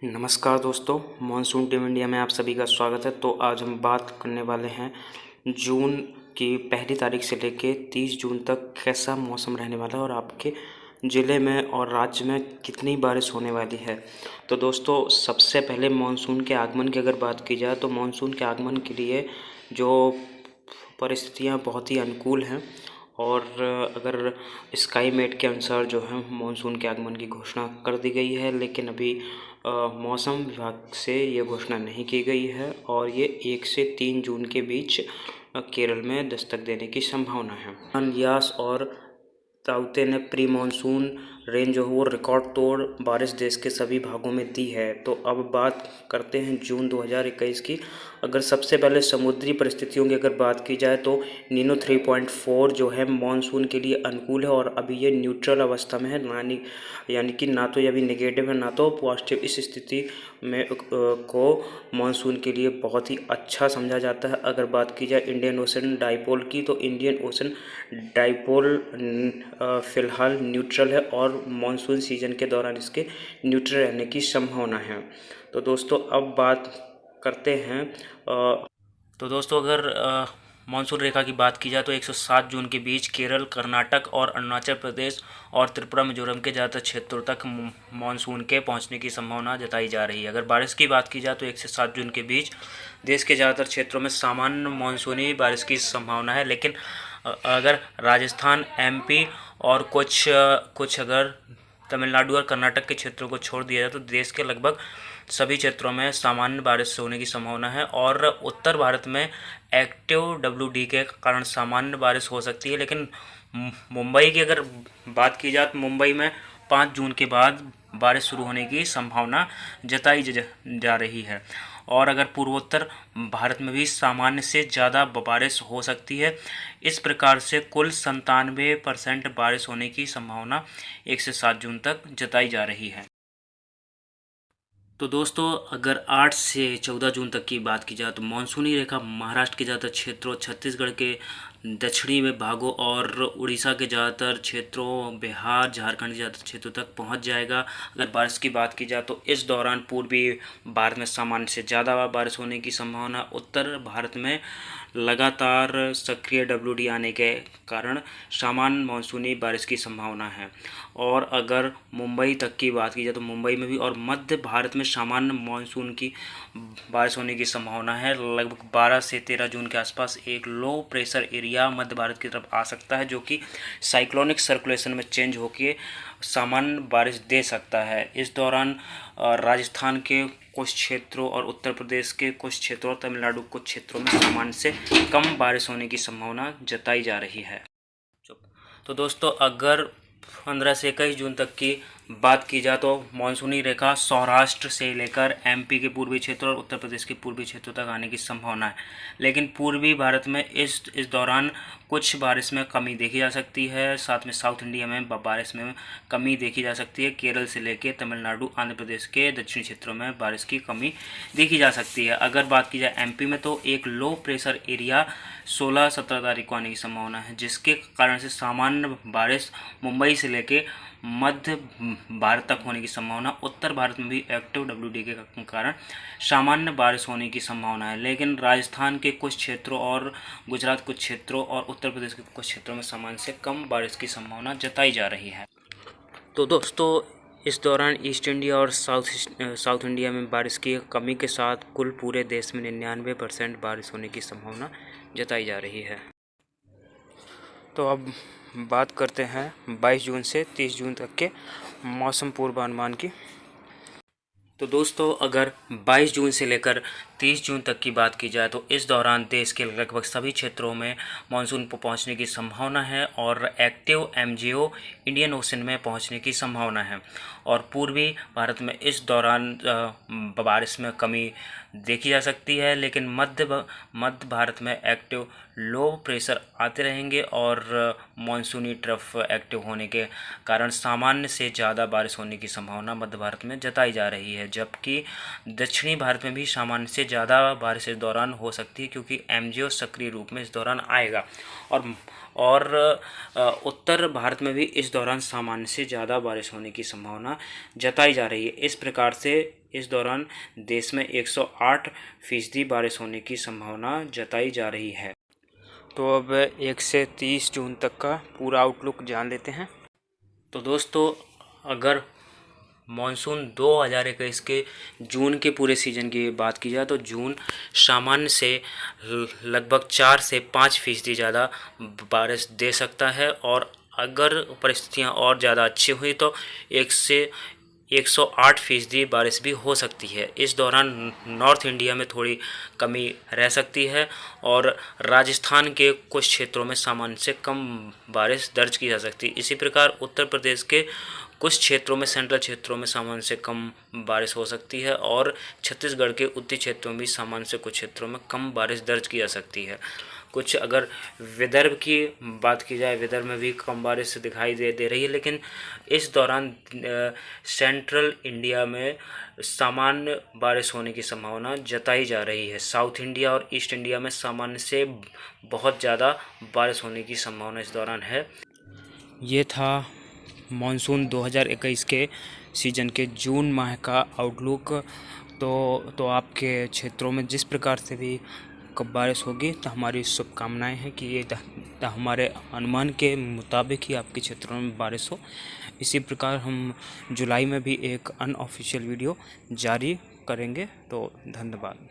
नमस्कार दोस्तों, monsoon team India में आप सभी का स्वागत है। तो आज हम बात करने वाले हैं जून की पहली तारीख से लेके 30 जून तक कैसा मौसम रहने वाला है और आपके ज़िले में और राज्य में कितनी बारिश होने वाली है। तो दोस्तों, सबसे पहले मानसून के आगमन की अगर बात की जाए तो मानसून के आगमन के लिए जो परिस्थितियाँ बहुत ही अनुकूल हैं और अगर स्काईमेट के अनुसार जो है मानसून के आगमन की घोषणा कर दी गई है, लेकिन अभी मौसम विभाग से ये घोषणा नहीं की गई है और ये 1 से 3 जून के बीच केरल में दस्तक देने की संभावना है। यास और ताउते ने प्री मानसून रेंज जो है वो रिकॉर्ड तोड़ बारिश देश के सभी भागों में दी है। तो अब बात करते हैं जून 2021 की। अगर सबसे पहले समुद्री परिस्थितियों की अगर बात की जाए तो नीनो 3.4 जो है मानसून के लिए अनुकूल है और अभी ये न्यूट्रल अवस्था में है, यानी कि ना तो ये अभी नेगेटिव है ना तो पॉजिटिव। इस स्थिति में को मानसून के लिए बहुत ही अच्छा समझा जाता है। अगर बात की जाए इंडियन ओशन डाइपोल की, तो इंडियन ओशन डाइपोल फ़िलहाल न्यूट्रल है और मानसून सीजन के दौरान इसके न्यूट्रल रहने की संभावना है। तो दोस्तों, अब बात करते हैं तो दोस्तों, अगर मानसून रेखा की बात की जाए तो 107 जून के बीच केरल, कर्नाटक और अरुणाचल प्रदेश और त्रिपुरा मिजोरम के ज़्यादातर क्षेत्रों तक मानसून के पहुंचने की संभावना जताई जा रही है। अगर बारिश की बात की जाए तो 1 से 7 जून के बीच देश के ज़्यादातर क्षेत्रों में सामान्य मानसूनी बारिश की संभावना है, लेकिन अगर राजस्थान, एमपी और कुछ अगर तमिलनाडु और कर्नाटक के क्षेत्रों को छोड़ दिया जाए तो देश के लगभग सभी क्षेत्रों में सामान्य बारिश होने की संभावना है। और उत्तर भारत में एक्टिव WD के कारण सामान्य बारिश हो सकती है, लेकिन मुंबई की अगर बात की जाए तो मुंबई में 5 जून के बाद बारिश शुरू होने की संभावना जताई जा रही है। और अगर पूर्वोत्तर भारत में भी सामान्य से ज़्यादा बारिश हो सकती है। इस प्रकार से कुल 97% बारिश होने की संभावना 1 से 7 जून तक जताई जा रही है। तो दोस्तों, अगर 8 से 14 जून तक की बात की जाए तो मानसूनी रेखा महाराष्ट्र के ज़्यादातर क्षेत्रों, छत्तीसगढ़ के दक्षिणी में भागों और उड़ीसा के ज़्यादातर क्षेत्रों, बिहार, झारखंड के ज़्यादातर क्षेत्रों तक पहुंच जाएगा। अगर बारिश की बात की जाए तो इस दौरान पूर्वी भारत में सामान्य से ज़्यादा बारिश होने की संभावना, उत्तर भारत में लगातार सक्रिय WD आने के कारण सामान्य मानसूनी बारिश की संभावना है। और अगर मुंबई तक की बात की जाए तो मुंबई में भी और मध्य भारत में सामान्य मानसून की बारिश होने की संभावना है। लगभग 12 से 13 जून के आसपास एक लो प्रेशर एरिया मध्य भारत की तरफ आ सकता है, जो कि साइक्लोनिक सर्कुलेशन में चेंज होकर सामान्य बारिश दे सकता है। इस दौरान राजस्थान के कुछ क्षेत्रों और उत्तर प्रदेश के कुछ क्षेत्रों और तमिलनाडु कुछ क्षेत्रों में सामान्य से कम बारिश होने की संभावना जताई जा रही है। तो दोस्तों, अगर 15 से 21 जून तक की बात की जाए तो मानसूनी रेखा सौराष्ट्र से लेकर MP के पूर्वी क्षेत्र और उत्तर प्रदेश के पूर्वी क्षेत्रों तक आने की संभावना है, लेकिन पूर्वी भारत में इस दौरान कुछ बारिश में कमी देखी जा सकती है। साथ में साउथ इंडिया में बारिश में कमी देखी जा सकती है। केरल से लेकर तमिलनाडु, आंध्र प्रदेश के दक्षिणी क्षेत्रों में बारिश की कमी देखी जा सकती है। अगर बात की जाए MP में तो एक लो प्रेशर एरिया 16-17 तारीख को आने की संभावना है, जिसके कारण से सामान्य बारिश मुंबई से लेकर मध्य भारत तक होने की संभावना। उत्तर भारत में भी एक्टिव WD के कारण सामान्य बारिश होने की संभावना है, लेकिन राजस्थान के कुछ क्षेत्रों और गुजरात कुछ क्षेत्रों और उत्तर प्रदेश के कुछ क्षेत्रों में सामान्य से कम बारिश की संभावना जताई जा रही है। तो दोस्तों, इस दौरान ईस्ट इंडिया और साउथ इंडिया में बारिश की कमी के साथ कुल पूरे देश में 99% बारिश होने की संभावना जताई जा रही है। तो अब बात करते हैं 22 जून से 30 जून तक के मौसम पूर्वानुमान की। तो दोस्तों, अगर 22 जून से लेकर 30 जून तक की बात की जाए तो इस दौरान देश के लगभग सभी क्षेत्रों में मानसून को पहुंचने की संभावना है और एक्टिव MGO इंडियन ओशन में पहुंचने की संभावना है। और पूर्वी भारत में इस दौरान बारिश में कमी देखी जा सकती है, लेकिन मध्य भारत में एक्टिव लो प्रेशर आते रहेंगे और मानसूनी ट्रफ एक्टिव होने के कारण सामान्य से ज़्यादा बारिश होने की संभावना मध्य भारत में जताई जा रही है, जबकि दक्षिणी भारत में भी सामान्य से ज़्यादा बारिश इस दौरान हो सकती है, क्योंकि MGO सक्रिय रूप में इस दौरान आएगा। और उत्तर भारत में भी इस दौरान सामान्य से ज़्यादा बारिश होने की संभावना जताई जा रही है। इस प्रकार से इस दौरान देश में 108% बारिश होने की संभावना जताई जा रही है। तो अब 1 से 30 जून तक का पूरा आउटलुक जान लेते हैं। तो दोस्तों, अगर मानसून 2021 के जून के पूरे सीज़न की बात की जाए तो जून सामान्य से लगभग 4 से 5% ज़्यादा बारिश दे सकता है, और अगर परिस्थितियां और ज़्यादा अच्छी हुई तो 1 से 108% बारिश भी हो सकती है। इस दौरान नॉर्थ इंडिया में थोड़ी कमी रह सकती है और राजस्थान के कुछ क्षेत्रों में सामान्य से कम बारिश दर्ज की जा सकती है। इसी प्रकार उत्तर प्रदेश के कुछ क्षेत्रों में, सेंट्रल क्षेत्रों में सामान्य से कम बारिश हो सकती है, और छत्तीसगढ़ के उत्तरी क्षेत्रों में भी सामान्य से कुछ क्षेत्रों में कम बारिश दर्ज की जा सकती है। कुछ अगर विदर्भ की बात की जाए, विदर्भ में भी कम बारिश दिखाई दे रही है, लेकिन इस दौरान सेंट्रल इंडिया में सामान्य बारिश होने की संभावना जताई जा रही है। साउथ इंडिया और ईस्ट इंडिया में सामान्य से बहुत ज़्यादा बारिश होने की संभावना इस दौरान है। ये था मानसून 2021 के सीज़न के जून माह का आउटलुक। तो आपके क्षेत्रों में जिस प्रकार से भी कब बारिश होगी, तो हमारी शुभकामनाएं हैं कि ये हमारे अनुमान के मुताबिक ही आपके क्षेत्रों में बारिश हो। इसी प्रकार हम जुलाई में भी एक अनऑफिशियल वीडियो जारी करेंगे। तो धन्यवाद।